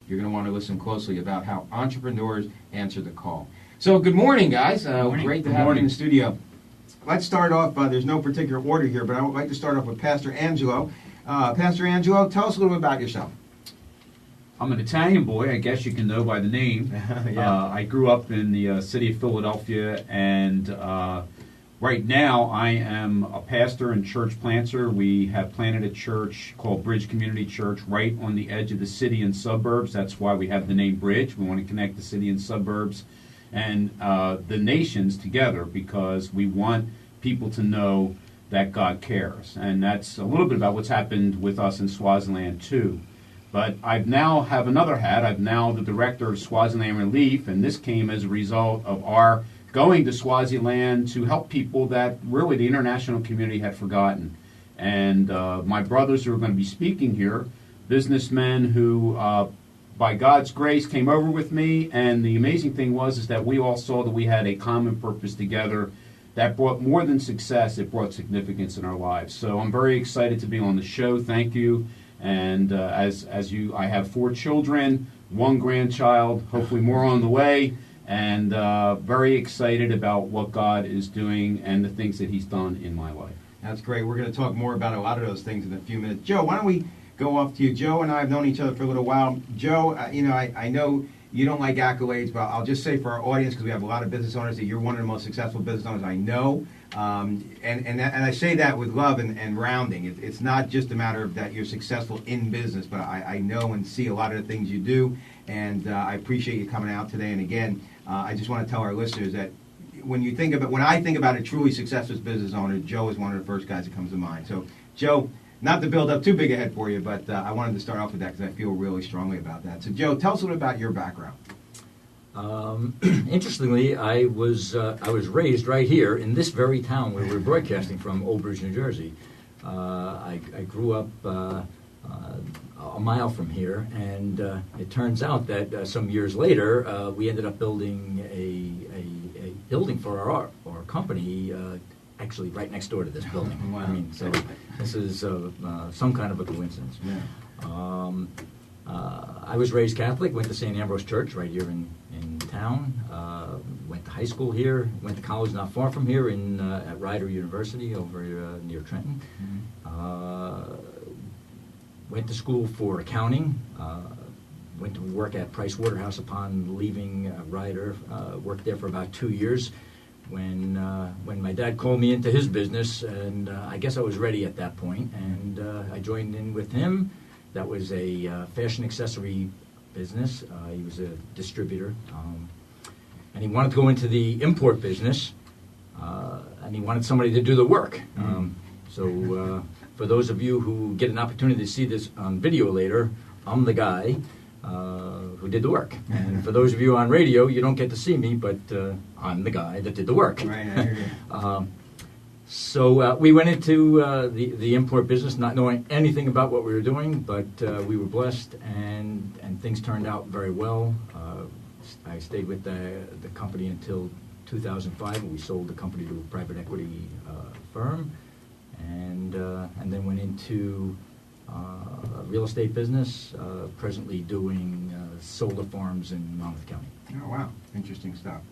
You're going to want to listen closely about how entrepreneurs answer the call. So good morning, guys. Great to have you in the studio. Let's start off, there's no particular order here, but I would like to start off with Pastor Angelo. Pastor Angelo, tell us a little bit about yourself. I'm an Italian boy, I guess you can know by the name. Yeah. I grew up in the city of Philadelphia, and right now I am a pastor and church planter. We have planted a church called Bridge Community Church right on the edge of the city and suburbs. That's why we have the name Bridge. We want to connect the city and suburbs and the nations together, because we want people to know that God cares. And that's a little bit about what's happened with us in Swaziland too. But I now have another hat. I'm now the director of Swaziland Relief, and this came as a result of our going to Swaziland to help people that really the international community had forgotten. And my brothers who are going to be speaking here, businessmen who by God's grace came over with me, and the amazing thing was that we all saw that we had a common purpose together that brought more than success, it brought significance in our lives. So I'm very excited to be on the show. Thank you. And I have 4 children, 1 grandchild, hopefully more on the way, and very excited about what God is doing and the things that He's done in my life. That's great. We're going to talk more about a lot of those things in a few minutes. Joe, why don't we go off to you? Joe and I have known each other for a little while. Joe, I know you don't like accolades, but I'll just say for our audience, because we have a lot of business owners, that you're one of the most successful business owners I know. And I say that with love and rounding. It's not just a matter of that you're successful in business, but I know and see a lot of the things you do, and I appreciate you coming out today. And again, I just want to tell our listeners that when I think about a truly successful business owner, Joe is one of the first guys that comes to mind. So, Joe, not to build up too big a head for you, but I wanted to start off with that because I feel really strongly about that. So, Joe, tell us a little about your background. Interestingly, I was raised right here in this very town where we're broadcasting from, Old Bridge, New Jersey. I grew up a mile from here, and it turns out that some years later we ended up building a building for our company. Actually, right next door to this building. Wow. I mean, so this is some kind of a coincidence. Yeah. I was raised Catholic, went to St. Ambrose Church right here in town, went to high school here, went to college not far from here at Rider University over near Trenton. Mm-hmm. Went to school for accounting, went to work at Price Waterhouse upon leaving Rider, worked there for about 2 years when my dad called me into his business, and I guess I was ready at that point, and I joined in with him. That was a fashion accessory business. He was a distributor, and he wanted to go into the import business, and he wanted somebody to do the work. So for those of you who get an opportunity to see this on video later, I'm the guy who did the work. And for those of you on radio, you don't get to see me, but I'm the guy that did the work. Right, I hear you. So we went into the import business not knowing anything about what we were doing, but we were blessed, and things turned out very well. I stayed with the company until 2005, and we sold the company to a private equity firm, and then went into real estate business, presently doing solar farms in Monmouth County. Oh, wow. Interesting stuff.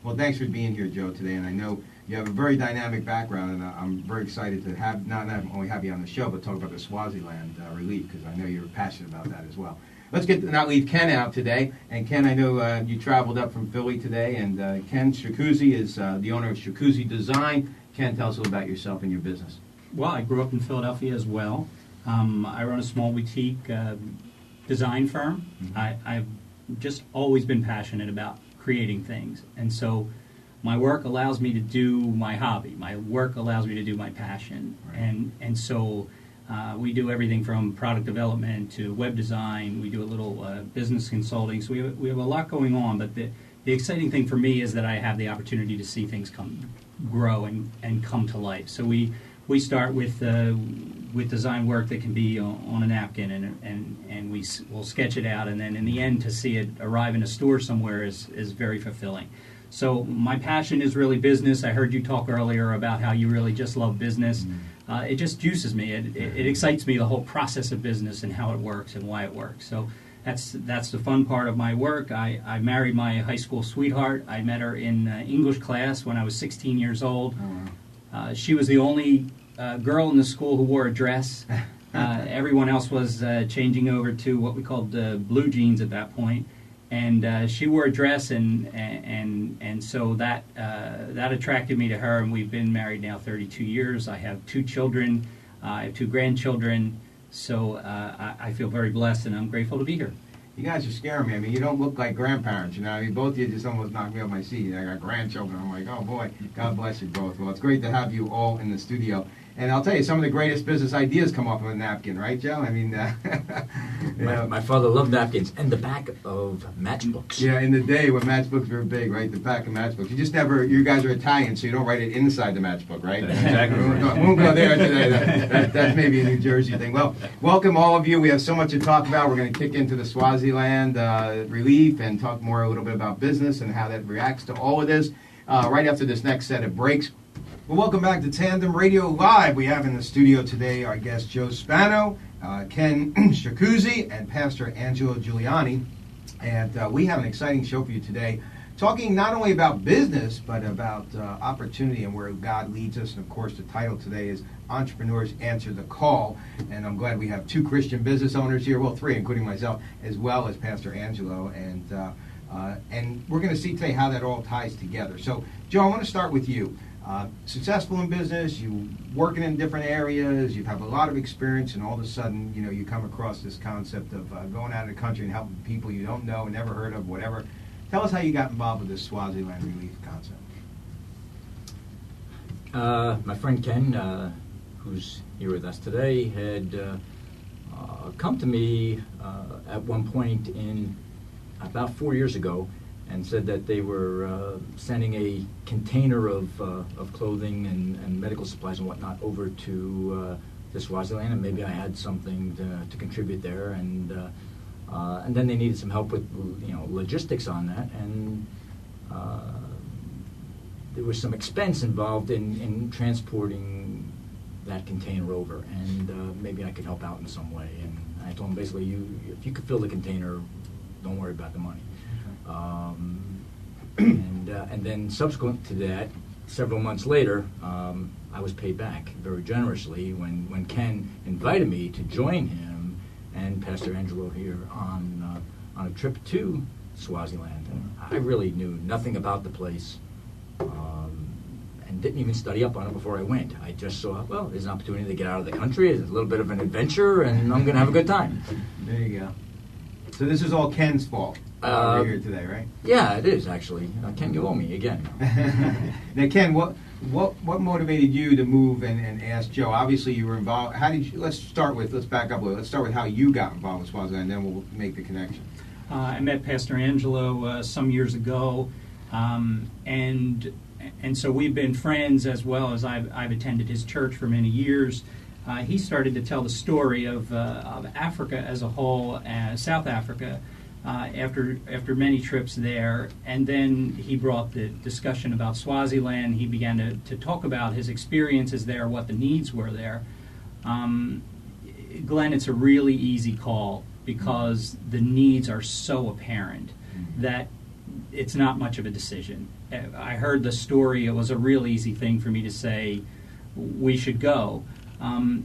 Well, thanks for being here, Joe, today. And I know you have a very dynamic background, and I'm very excited to have not only have you on the show, but talk about the Swaziland relief, because I know you're passionate about that as well. Let's not leave Ken out today. And Ken, I know you traveled up from Philly today, and Ken Stracuzzi is the owner of Stracuzzi Design. Ken, tell us a little about yourself and your business. Well, I grew up in Philadelphia as well. I run a small boutique design firm. Mm-hmm. I've just always been passionate about creating things, and so my work allows me to do my hobby. My work allows me to do my passion, right. and so we do everything from product development to web design. We do a little business consulting. So we have a lot going on. But the exciting thing for me is that I have the opportunity to see things grow and come to life. So we start with design work that can be on a napkin, and we'll sketch it out, and then in the end to see it arrive in a store somewhere is very fulfilling. So my passion is really business. I heard you talk earlier about how you really just love business. It just juices me. It excites me, the whole process of business and how it works and why it works. So that's the fun part of my work. I married my high school sweetheart. I met her in English class when I was 16 years old. Oh, wow. She was the only girl in the school who wore a dress. Everyone else was changing over to what we called blue jeans at that point. And she wore a dress, and so that attracted me to her. And we've been married now 32 years. I have 2 children. I have 2 grandchildren. So I feel very blessed, and I'm grateful to be here. You guys are scaring me. I mean, you don't look like grandparents, you know. I mean, both of you just almost knocked me off my seat. I got grandchildren. I'm like, oh boy, God bless you both. Well, it's great to have you all in the studio. And I'll tell you, some of the greatest business ideas come off of a napkin, right, Joe? I mean, My father loved napkins and the back of matchbooks. Yeah, in the day when matchbooks were big, right? The back of matchbooks. You just never, you guys are Italian, so you don't write it inside the matchbook, right? That's exactly We right. won't go there today. That's maybe a New Jersey thing. Well, welcome all of you. We have so much to talk about. We're going to kick into the Swaziland relief and talk more a little bit about business and how that reacts to all of this right after this next set of breaks. Well, welcome back to Tandem Radio Live. We have in the studio today our guest Joe Spano, Ken Stracuzzi, and Pastor Angelo Juliani. And we have an exciting show for you today, talking not only about business, but about opportunity and where God leads us. And of course, the title today is Entrepreneurs Answer the Call. And I'm glad we have 2 Christian business owners here, well, 3, including myself, as well as Pastor Angelo. And we're going to see today how that all ties together. So, Joe, I want to start with you. Successful in business, you working in different areas, you have a lot of experience, and all of a sudden, you know, you come across this concept of going out of the country and helping people you don't know, never heard of, whatever. Tell us how you got involved with this Swaziland relief concept. My friend Ken, who's here with us today, had come to me at one point in about 4 years ago and said that they were sending a container of clothing and medical supplies and whatnot over to Swaziland, and maybe I had something to contribute there, and then they needed some help with, you know, logistics on that, and there was some expense involved in transporting that container over, and maybe I could help out in some way. And I told them basically, if you could fill the container, don't worry about the money. And then subsequent to that, several months later, I was paid back very generously when Ken invited me to join him and Pastor Angelo here on a trip to Swaziland. And I really knew nothing about the place and didn't even study up on it before I went. I just saw, well, there's an opportunity to get out of the country, it's a little bit of an adventure, and I'm going to have a good time. There you go. So this is all Ken's fault. We're here today, right? Yeah, it is actually. Ken, you owe me again. Now, Ken, what motivated you to move and ask Joe? Obviously, you were involved. How did you? Let's back up a little. Let's start with how you got involved with Swaziland, and then we'll make the connection. I met Pastor Angelo some years ago, and so we've been friends as well as I've attended his church for many years. He started to tell the story of Africa as a whole, South Africa, after many trips there, and then he brought the discussion about Swaziland. He began to talk about his experiences there, what the needs were there. Glenn, it's a really easy call because the needs are so apparent that it's not much of a decision. I heard the story. It was a real easy thing for me to say, we should go.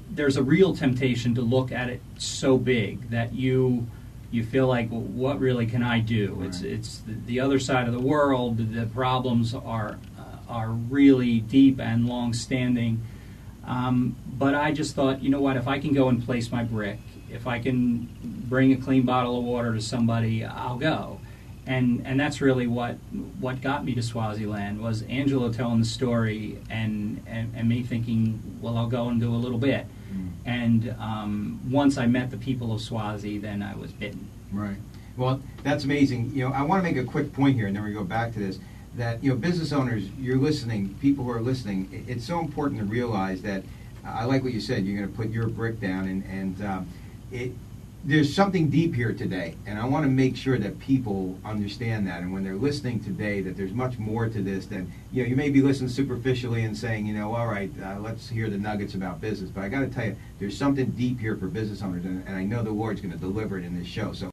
There's a real temptation to look at it so big that you feel like, well, what really can I do? Right. It's the other side of the world. The problems are really deep and long-standing. But I just thought, you know what? If I can go and place my brick, if I can bring a clean bottle of water to somebody, I'll go. And that's really what got me to Swaziland was Angelo telling the story and me thinking, well, I'll go and do a little bit. And once I met the people of Swazi, then I was bitten. Right. Well, that's amazing. You know, I want to make a quick point here, and then we go back to this. That, you know, business owners, you're listening, people who are listening, it's so important to realize that, I like what you said, you're going to put your brick down, and there's something deep here today, and I want to make sure that people understand that, and when they're listening today, that there's much more to this than, you know, you may be listening superficially and saying, you know, all right, let's hear the nuggets about business, but I got to tell you, there's something deep here for business owners, and I know the Lord's going to deliver it in this show. So